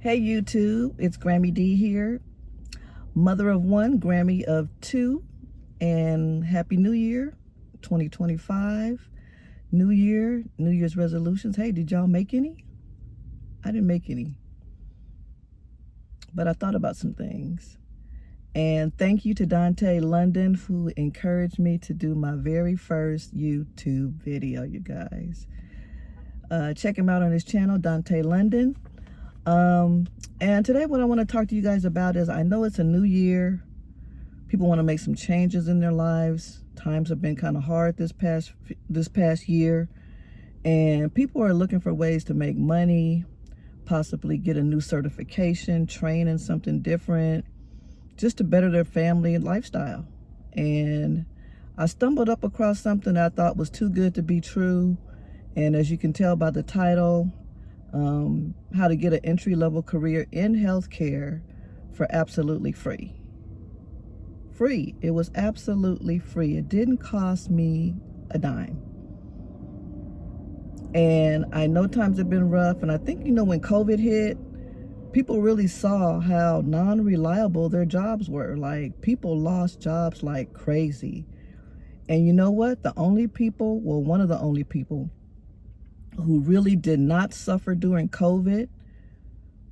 Hey YouTube, it's Grammy D here, mother of one, Grammy of two, and Happy New Year 2025. New Year, New Year's resolutions. Hey, did y'all make any? I didn't make any, but I thought about some things. And thank you to Dante London, who encouraged me to do my very first YouTube video, you guys. Check him out on his channel, Dante London. And today what I want to talk to you guys about is, I know it's a new year. People want to make some changes in their lives. Times have been kind of hard this past year, and people are looking for ways to make money, possibly get a new certification, train in something different, just to better their family and lifestyle. And I stumbled up across something I thought was too good to be true. And as you can tell by the title, how to get an entry-level career in healthcare for absolutely free. Free. It was absolutely free. It didn't cost me a dime. And I know times have been rough, and I think, when COVID hit, people really saw how non-reliable their jobs were. Like, people lost jobs like crazy. And you know what? One of the only people who really did not suffer during COVID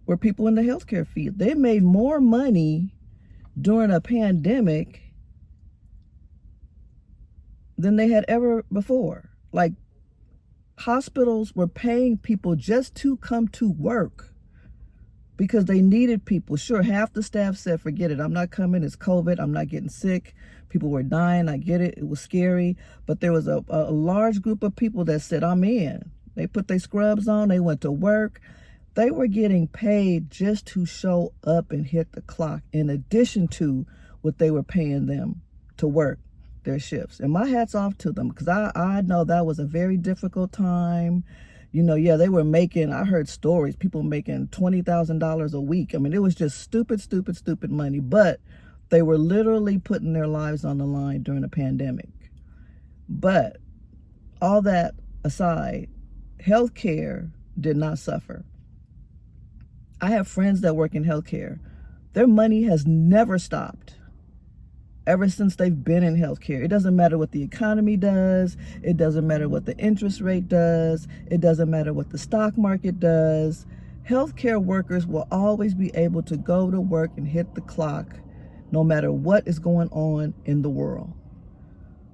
were people in the healthcare field. They made more money during a pandemic than they had ever before. Like, hospitals were paying people just to come to work because they needed people. Sure, half the staff said, forget it, I'm not coming, it's COVID, I'm not getting sick. People were dying, I get it, it was scary. But there was a large group of people that said, I'm in. They put their scrubs on, they went to work. They were getting paid just to show up and hit the clock, in addition to what they were paying them to work their shifts. And my hat's off to them, because I know that was a very difficult time. They were making, I heard stories, people making $20,000 a week. I mean, it was just stupid money, but they were literally putting their lives on the line during a pandemic. But all that aside, healthcare did not suffer. I have friends that work in healthcare. Their money has never stopped ever since they've been in healthcare. It doesn't matter what the economy does. It doesn't matter what the interest rate does. It doesn't matter what the stock market does. Healthcare workers will always be able to go to work and hit the clock no matter what is going on in the world.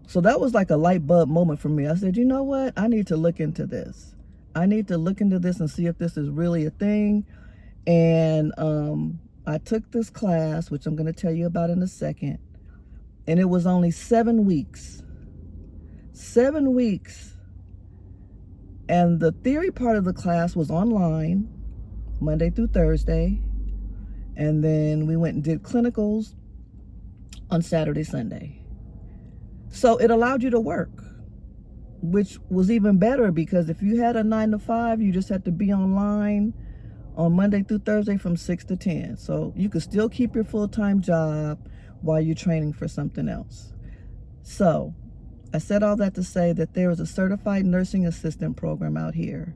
So that was like a light bulb moment for me. I said, you know what? I need to look into this. I need to look into this and see if this is really a thing. And I took this class, which I'm going to tell you about in a second. And it was only 7 weeks. 7 weeks. And the theory part of the class was online, Monday through Thursday. And then we went and did clinicals on Saturday, Sunday. So it allowed you to work, which was even better, because if you had a 9 to 5, you just had to be online on Monday through Thursday from 6 to 10. So you could still keep your full-time job while you're training for something else. So I said all that to say that there is a certified nursing assistant program out here.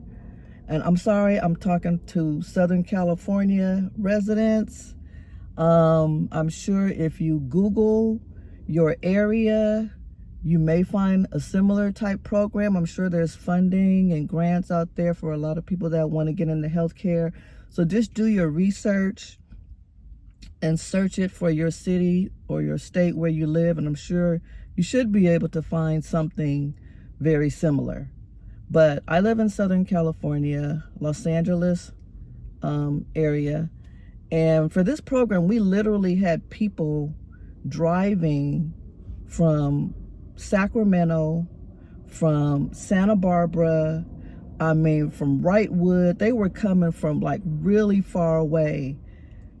And I'm sorry, I'm talking to Southern California residents. I'm sure if you Google your area, you may find a similar type program. I'm sure there's funding and grants out there for a lot of people that want to get into healthcare. So just do your research and search it for your city or your state where you live, and I'm sure you should be able to find something very similar. But I live in Southern California, Los Angeles area, and for this program, we literally had people driving from Sacramento, from Santa Barbara, from Wrightwood. They were coming from like really far away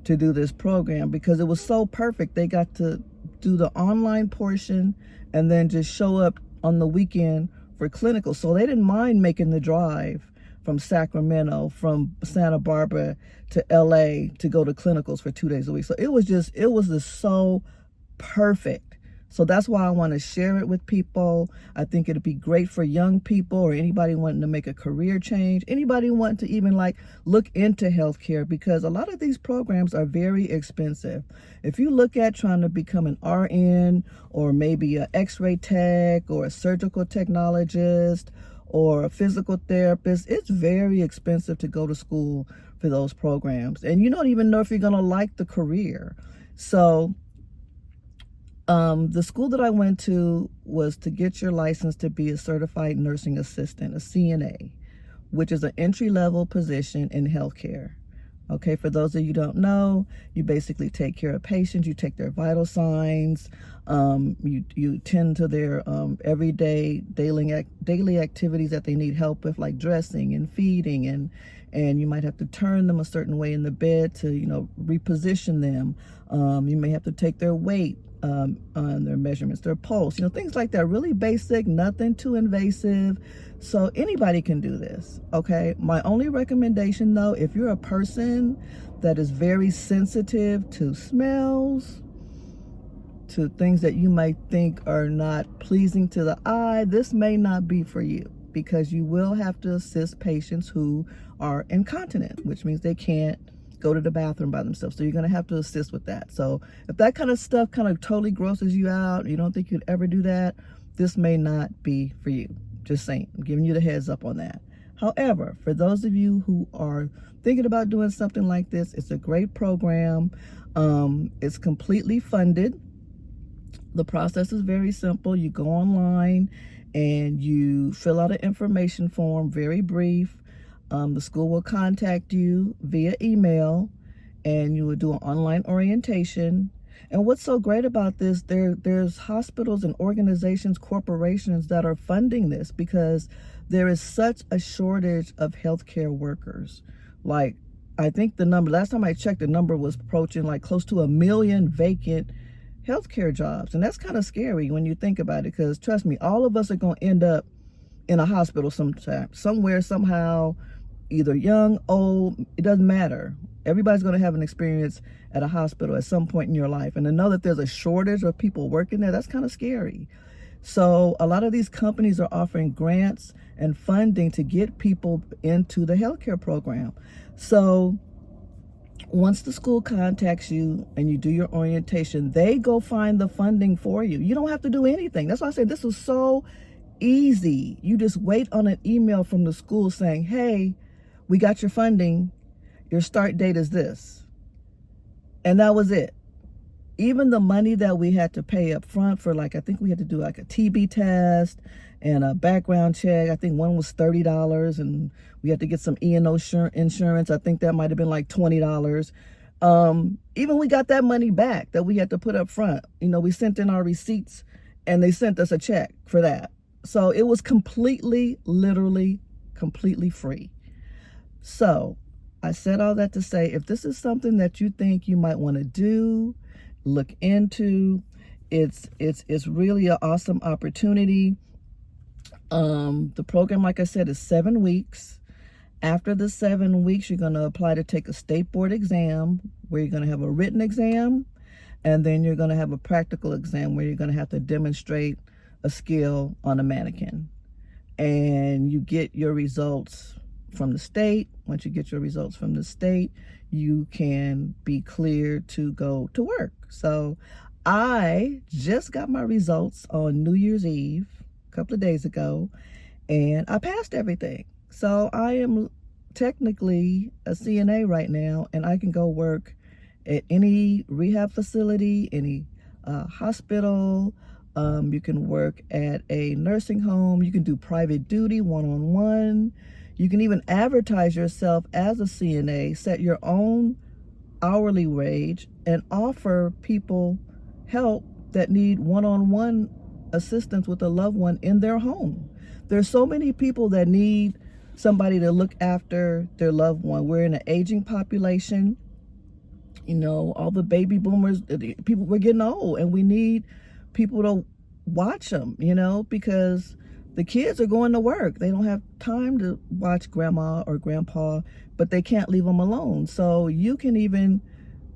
to do this program because it was so perfect. They got to do the online portion and then just show up on the weekend for clinical. So they didn't mind making the drive from Sacramento, from Santa Barbara to LA to go to clinicals for 2 days a week. So it was just so perfect. So that's why I want to share it with people. I think it'd be great for young people or anybody wanting to make a career change, anybody wanting to even like look into healthcare, because a lot of these programs are very expensive. If you look at trying to become an RN or maybe an X-ray tech or a surgical technologist or a physical therapist, it's very expensive to go to school for those programs. And you don't even know if you're going to like the career. So the school that I went to was to get your license to be a certified nursing assistant, a CNA, which is an entry-level position in healthcare. Okay, for those of you who don't know, you basically take care of patients, you take their vital signs, you tend to their everyday daily activities that they need help with, like dressing and feeding, and you might have to turn them a certain way in the bed to, reposition them. You may have to take their weight, on their measurements, their pulse, things like that. Really basic, nothing too invasive. So anybody can do this, okay? My only recommendation though, if you're a person that is very sensitive to smells, to things that you might think are not pleasing to the eye, this may not be for you, because you will have to assist patients who are incontinent, which means they can't go to the bathroom by themselves. So you're going to have to assist with that. So if that kind of stuff kind of totally grosses you out, you don't think you'd ever do that, this may not be for you. Just saying, I'm giving you the heads up on that. However, for those of you who are thinking about doing something like this, it's a great program. It's completely funded. The process is very simple. You go online and you fill out an information form, very brief. The school will contact you via email, and you will do an online orientation. And what's so great about this, there's hospitals and organizations, corporations that are funding this, because there is such a shortage of healthcare workers. Like, I think the number, last time I checked, the number was approaching like close to 1 million vacant healthcare jobs. And that's kind of scary when you think about it, because trust me, all of us are going to end up in a hospital sometime, somewhere, somehow, either young, old, it doesn't matter. Everybody's going to have an experience at a hospital at some point in your life. And to know that there's a shortage of people working there, that's kind of scary. So a lot of these companies are offering grants and funding to get people into the healthcare program. So once the school contacts you and you do your orientation, they go find the funding for you. You don't have to do anything. That's why I say this is so easy. You just wait on an email from the school saying, hey, we got your funding. Your start date is this. And that was it. Even the money that we had to pay up front for, like, I think we had to do like a TB test and a background check. I think one was $30, and we had to get some E&O insurance. I think that might have been like $20. Even we got that money back that we had to put up front. We sent in our receipts and they sent us a check for that. So it was completely, literally, completely free. So I said all that to say, if this is something that you think you might want to do, look into, it's really an awesome opportunity. The program, like I said, is 7 weeks. After the 7 weeks, you're going to apply to take a state board exam, where you're going to have a written exam, and then you're going to have a practical exam where you're going to have to demonstrate a skill on a mannequin. And you get your results from the state. Once you get your results from the state, you can be cleared to go to work. So I just got my results on New Year's Eve a couple of days ago, and I passed everything. So I am technically a CNA right now, and I can go work at any rehab facility, any hospital. You can work at a nursing home. You can do private duty, one-on-one. You can even advertise yourself as a CNA, set your own hourly wage, and offer people help that need one-on-one assistance with a loved one in their home. There's so many people that need somebody to look after their loved one. We're in an aging population. All the baby boomers, people, we're getting old, and we need people to watch them, because the kids are going to work. They don't have time to watch grandma or grandpa, but they can't leave them alone. So you can even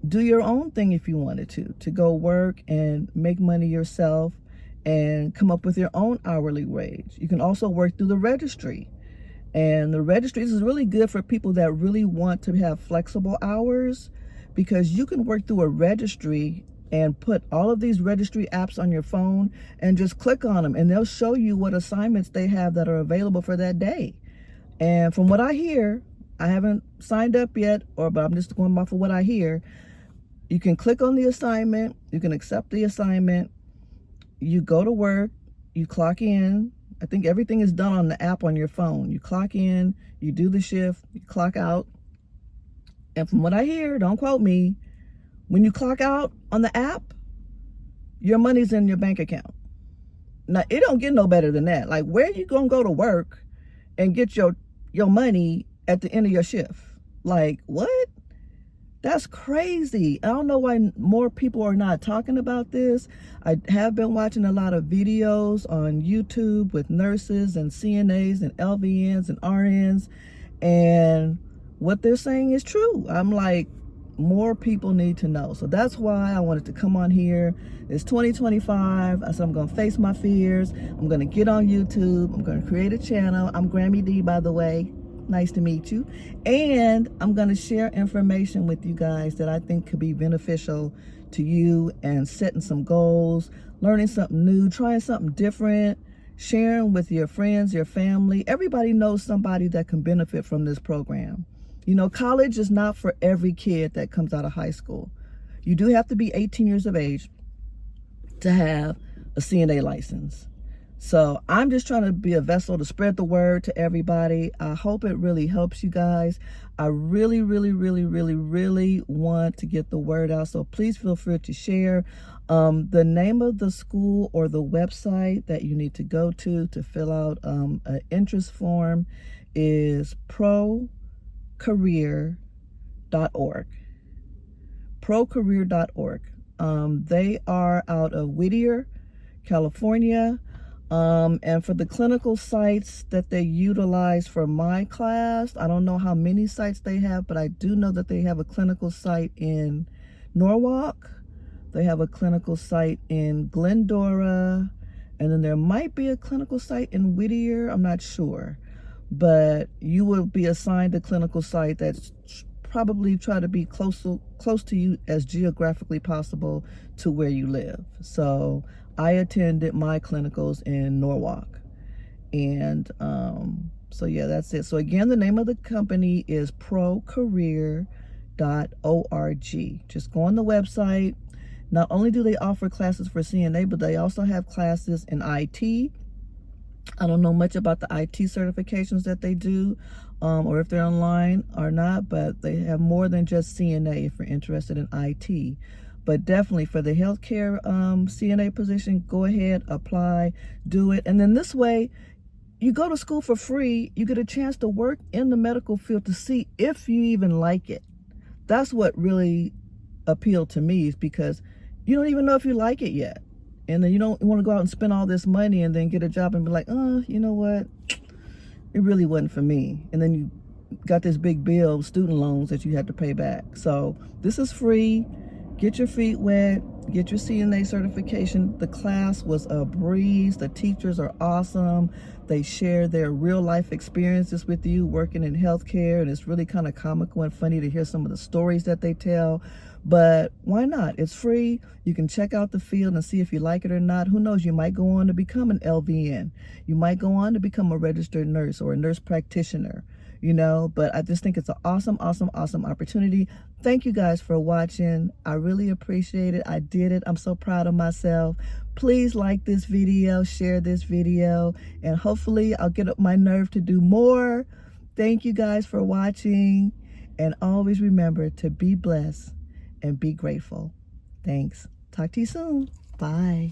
do your own thing if you wanted to go work and make money yourself and come up with your own hourly wage. You can also work through the registry. And the registries is really good for people that really want to have flexible hours, because you can work through a registry and put all of these registry apps on your phone and just click on them, and they'll show you what assignments they have that are available for that day. And from what I hear, I haven't signed up yet, but I'm just going off of what I hear. You can click on the assignment, you can accept the assignment, you go to work, you clock in. I think everything is done on the app on your phone. You clock in, you do the shift, you clock out. And from what I hear, don't quote me, when you clock out on the app, your money's in your bank account. Now, it don't get no better than that. Like, where you gonna go to work and get your money at the end of your shift? Like, what? That's crazy. I don't know why more people are not talking about this. I have been watching a lot of videos on YouTube with nurses and CNAs and LVNs and RNs, and what they're saying is true. I'm like, more people need to know. So that's why I wanted to come on here. It's 2025. I said I'm going to face my fears. I'm going to get on YouTube. I'm going to create a channel. I'm Grammy D, by the way. Nice to meet you. And I'm going to share information with you guys that I think could be beneficial to you, and setting some goals, learning something new, trying something different, sharing with your friends, your family. Everybody knows somebody that can benefit from this program. You know, college is not for every kid that comes out of high school. You do have to be 18 years of age to have a CNA license. So I'm just trying to be a vessel to spread the word to everybody. I hope it really helps you guys. I really, really, really, really, really want to get the word out. So please feel free to share. The name of the school or the website that you need to go to fill out an interest form is procareer.org. Procareer.org. They are out of Whittier, California. And for the clinical sites that they utilize for my class, I don't know how many sites they have, but I do know that they have a clinical site in Norwalk. They have a clinical site in Glendora, and then there might be a clinical site in Whittier. I'm not sure, but you will be assigned a clinical site that's probably try to be close to you as geographically possible to where you live. So I attended my clinicals in Norwalk. And so yeah, that's it. So again, the name of the company is procareer.org. Just go on the website. Not only do they offer classes for CNA, but they also have classes in IT. I don't know much about the IT certifications that they do, or if they're online or not, but they have more than just CNA if you're interested in IT. But definitely for the healthcare CNA position, go ahead, apply, do it. And then this way, you go to school for free, you get a chance to work in the medical field to see if you even like it. That's what really appealed to me, is because you don't even know if you like it yet. And then you don't want to go out and spend all this money and then get a job and be like, you know what? It really wasn't for me. And then you got this big bill, student loans that you had to pay back. So this is free. Get your feet wet, get your CNA certification. The class was a breeze. The teachers are awesome. They share their real life experiences with you working in healthcare, and it's really kind of comical and funny to hear some of the stories that they tell. But why not? It's free. You can check out the field and see if you like it or not. Who knows? You might go on to become an LVN. You might go on to become a registered nurse or a nurse practitioner. You know, but I just think it's an awesome, awesome, awesome opportunity. Thank you guys for watching. I really appreciate it. I did it. I'm so proud of myself. Please like this video, share this video, and hopefully I'll get up my nerve to do more. Thank you guys for watching, and always remember to be blessed and be grateful. Thanks. Talk to you soon. Bye.